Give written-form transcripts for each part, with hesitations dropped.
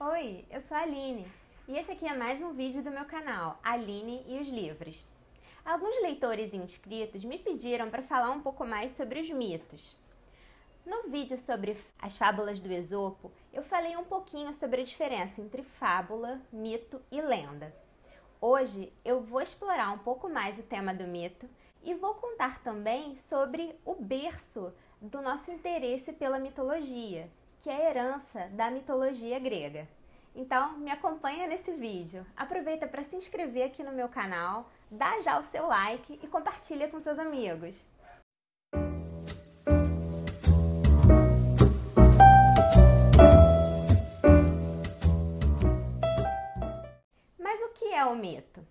Oi, eu sou a Aline e esse aqui é mais um vídeo do meu canal, Aline e os Livros. Alguns leitores e inscritos me pediram para falar um pouco mais sobre os mitos. No vídeo sobre as fábulas do Esopo, eu falei um pouquinho sobre a diferença entre fábula, mito e lenda. Hoje eu vou explorar um pouco mais o tema do mito e vou contar também sobre o berço do nosso interesse pela mitologia, que é a herança da mitologia grega. Então, me acompanha nesse vídeo. Aproveita para se inscrever aqui no meu canal, dá já o seu like e compartilha com seus amigos. Mas o que é o mito?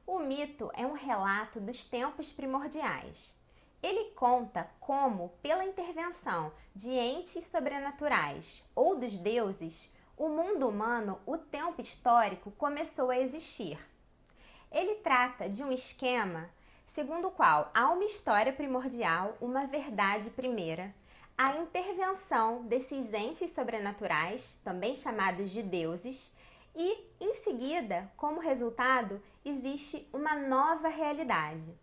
O mito é um relato dos tempos primordiais. Ele conta como, pela intervenção de entes sobrenaturais ou dos deuses, o mundo humano, o tempo histórico, começou a existir. Ele trata de um esquema segundo o qual há uma história primordial, uma verdade primeira, a intervenção desses entes sobrenaturais, também chamados de deuses, e, em seguida, como resultado, existe uma nova realidade.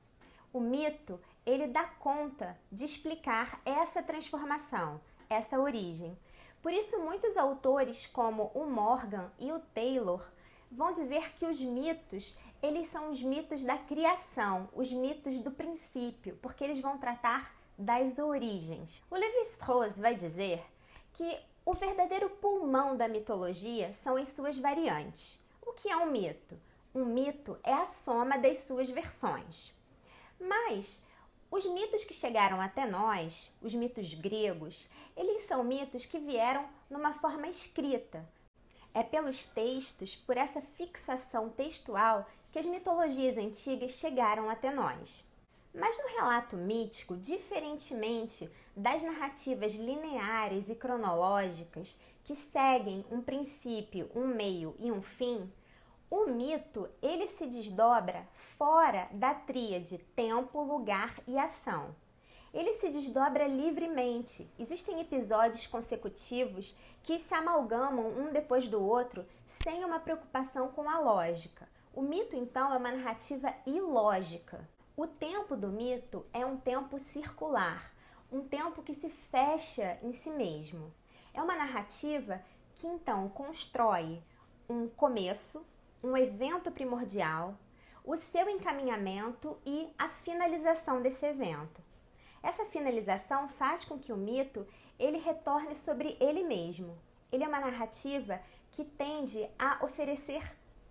O mito, ele dá conta de explicar essa transformação, essa origem. Por isso, muitos autores, como o Morgan e o Taylor, vão dizer que os mitos, eles são os mitos da criação, os mitos do princípio, porque eles vão tratar das origens. O Lévi-Strauss vai dizer que o verdadeiro pulmão da mitologia são as suas variantes. O que é um mito? Um mito é a soma das suas versões. Mas os mitos que chegaram até nós, os mitos gregos, eles são mitos que vieram numa forma escrita. É pelos textos, por essa fixação textual, que as mitologias antigas chegaram até nós. Mas no relato mítico, diferentemente das narrativas lineares e cronológicas que seguem um princípio, um meio e um fim, o mito ele se desdobra fora da tríade tempo, lugar e ação. Ele se desdobra livremente. Existem episódios consecutivos que se amalgamam um depois do outro sem uma preocupação com a lógica. O mito, então, é uma narrativa ilógica. O tempo do mito é um tempo circular, um tempo que se fecha em si mesmo. É uma narrativa que, então, constrói um começo, um evento primordial, o seu encaminhamento e a finalização desse evento. Essa finalização faz com que o mito ele retorne sobre ele mesmo. Ele é uma narrativa que tende a oferecer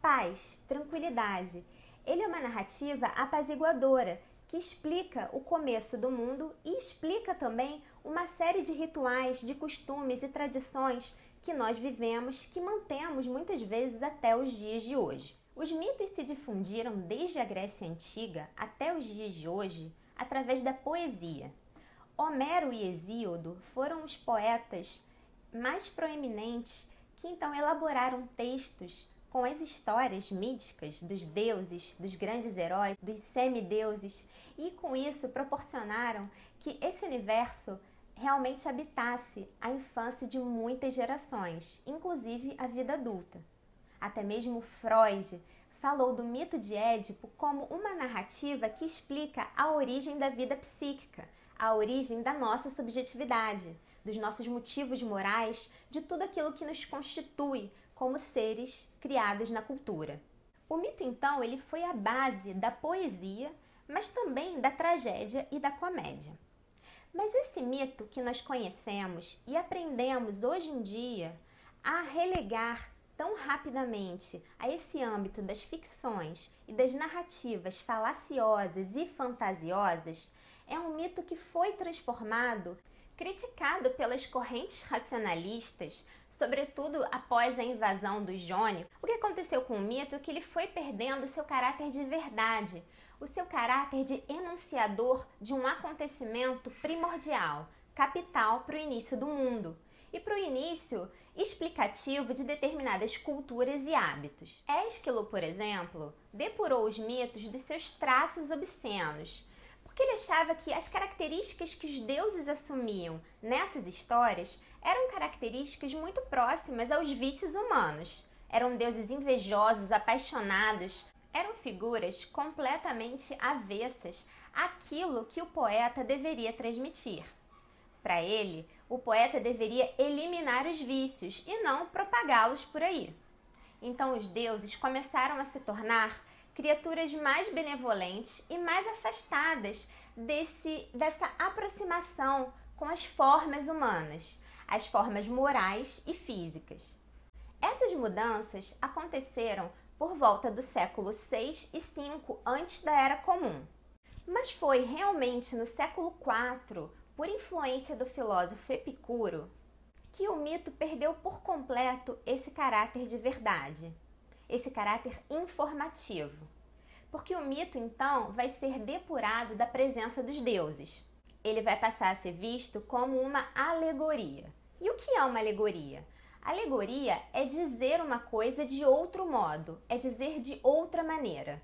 paz, tranquilidade. Ele é uma narrativa apaziguadora, que explica o começo do mundo e explica também uma série de rituais, de costumes e tradições que nós vivemos, que mantemos muitas vezes até os dias de hoje. Os mitos se difundiram desde a Grécia Antiga até os dias de hoje através da poesia. Homero e Hesíodo foram os poetas mais proeminentes que então elaboraram textos com as histórias míticas dos deuses, dos grandes heróis, dos semideuses, e com isso proporcionaram que esse universo realmente habitasse a infância de muitas gerações, inclusive a vida adulta. Até mesmo Freud falou do mito de Édipo como uma narrativa que explica a origem da vida psíquica, a origem da nossa subjetividade, dos nossos motivos morais, de tudo aquilo que nos constitui como seres criados na cultura. O mito, então, ele foi a base da poesia, mas também da tragédia e da comédia. Mas esse mito que nós conhecemos e aprendemos hoje em dia a relegar tão rapidamente a esse âmbito das ficções e das narrativas falaciosas e fantasiosas é um mito que foi transformado, criticado pelas correntes racionalistas, sobretudo após a invasão dos jônicos. O que aconteceu com o mito é que ele foi perdendo seu caráter de verdade, o seu caráter de enunciador de um acontecimento primordial, capital para o início do mundo e para o início explicativo de determinadas culturas e hábitos. Ésquilo, por exemplo, depurou os mitos dos seus traços obscenos, porque ele achava que as características que os deuses assumiam nessas histórias eram características muito próximas aos vícios humanos. Eram deuses invejosos, apaixonados, eram figuras completamente avessas àquilo que o poeta deveria transmitir. Para ele, o poeta deveria eliminar os vícios e não propagá-los por aí. Então os deuses começaram a se tornar criaturas mais benevolentes e mais afastadas dessa aproximação com as formas humanas, as formas morais e físicas. Essas mudanças aconteceram por volta do século 6 e 5 antes da Era Comum. Mas foi realmente no século 4, por influência do filósofo Epicuro, que o mito perdeu por completo esse caráter de verdade, esse caráter informativo. Porque o mito, então, vai ser depurado da presença dos deuses. Ele vai passar a ser visto como uma alegoria. E o que é uma alegoria? Alegoria é dizer uma coisa de outro modo, é dizer de outra maneira.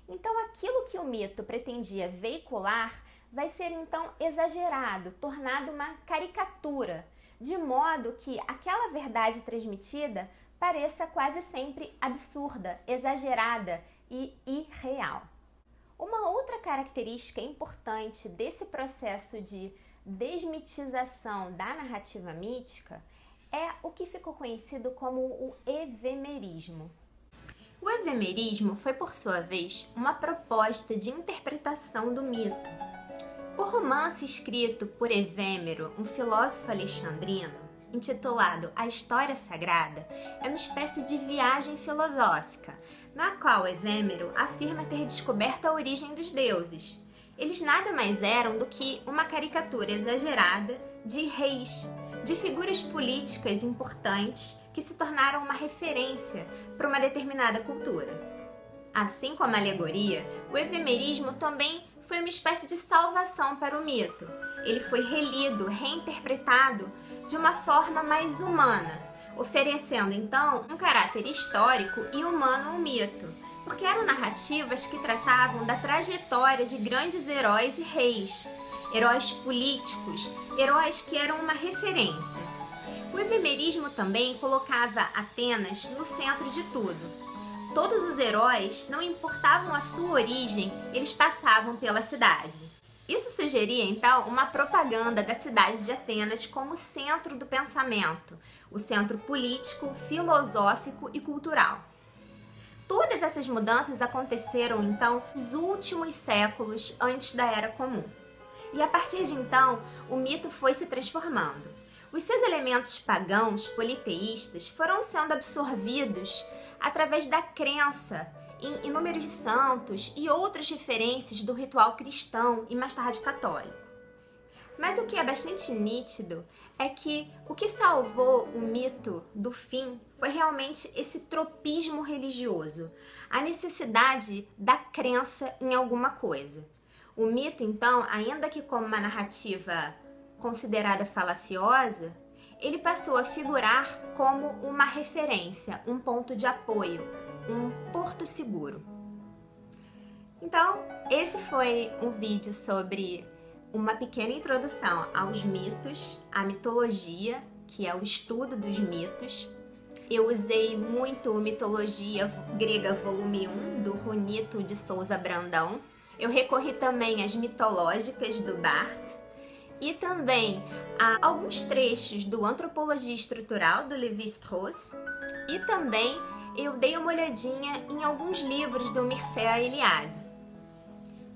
Então, aquilo que o mito pretendia veicular vai ser, então, exagerado, tornado uma caricatura, de modo que aquela verdade transmitida pareça quase sempre absurda, exagerada e irreal. Uma outra característica importante desse processo de desmitização da narrativa mítica é o que ficou conhecido como o evemerismo. O evemerismo foi, por sua vez, uma proposta de interpretação do mito. O romance escrito por Evêmero, um filósofo alexandrino, intitulado A História Sagrada, é uma espécie de viagem filosófica, na qual Evêmero afirma ter descoberto a origem dos deuses. Eles nada mais eram do que uma caricatura exagerada de reis, de figuras políticas importantes que se tornaram uma referência para uma determinada cultura. Assim como a alegoria, o evemerismo também foi uma espécie de salvação para o mito. Ele foi relido, reinterpretado de uma forma mais humana, oferecendo então um caráter histórico e humano ao mito, porque eram narrativas que tratavam da trajetória de grandes heróis e reis, heróis políticos, heróis que eram uma referência. O evemerismo também colocava Atenas no centro de tudo. Todos os heróis, não importavam a sua origem, eles passavam pela cidade. Isso sugeria, então, uma propaganda da cidade de Atenas como centro do pensamento, o centro político, filosófico e cultural. Todas essas mudanças aconteceram, então, nos últimos séculos antes da Era Comum. E a partir de então, o mito foi se transformando. Os seus elementos pagãos, politeístas, foram sendo absorvidos através da crença em inúmeros santos e outras referências do ritual cristão e mais tarde católico. Mas o que é bastante nítido é que o que salvou o mito do fim foi realmente esse tropismo religioso, a necessidade da crença em alguma coisa. O mito, então, ainda que como uma narrativa considerada falaciosa, ele passou a figurar como uma referência, um ponto de apoio, um porto seguro. Então, esse foi um vídeo sobre uma pequena introdução aos mitos, à mitologia, que é o estudo dos mitos. Eu usei muito Mitologia Grega Volume 1, do Runito de Souza Brandão. Eu recorri também às mitológicas do Barthes, e também a alguns trechos do Antropologia Estrutural, do Lévi-Strauss, e também eu dei uma olhadinha em alguns livros do Mircea Eliade.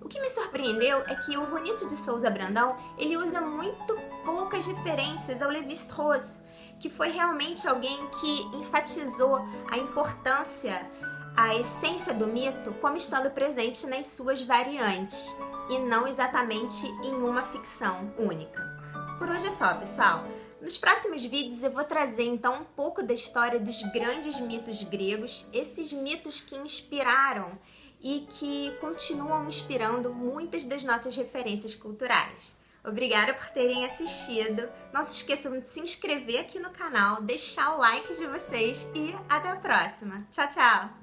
O que me surpreendeu é que o Runito de Souza Brandão, ele usa muito poucas referências ao Lévi-Strauss, que foi realmente alguém que enfatizou a importância, a essência do mito como estando presente nas suas variantes, e não exatamente em uma ficção única. Por hoje é só, pessoal. Nos próximos vídeos eu vou trazer então um pouco da história dos grandes mitos gregos, esses mitos que inspiraram e que continuam inspirando muitas das nossas referências culturais. Obrigada por terem assistido. Não se esqueçam de se inscrever aqui no canal, deixar o like de vocês e até a próxima. Tchau, tchau!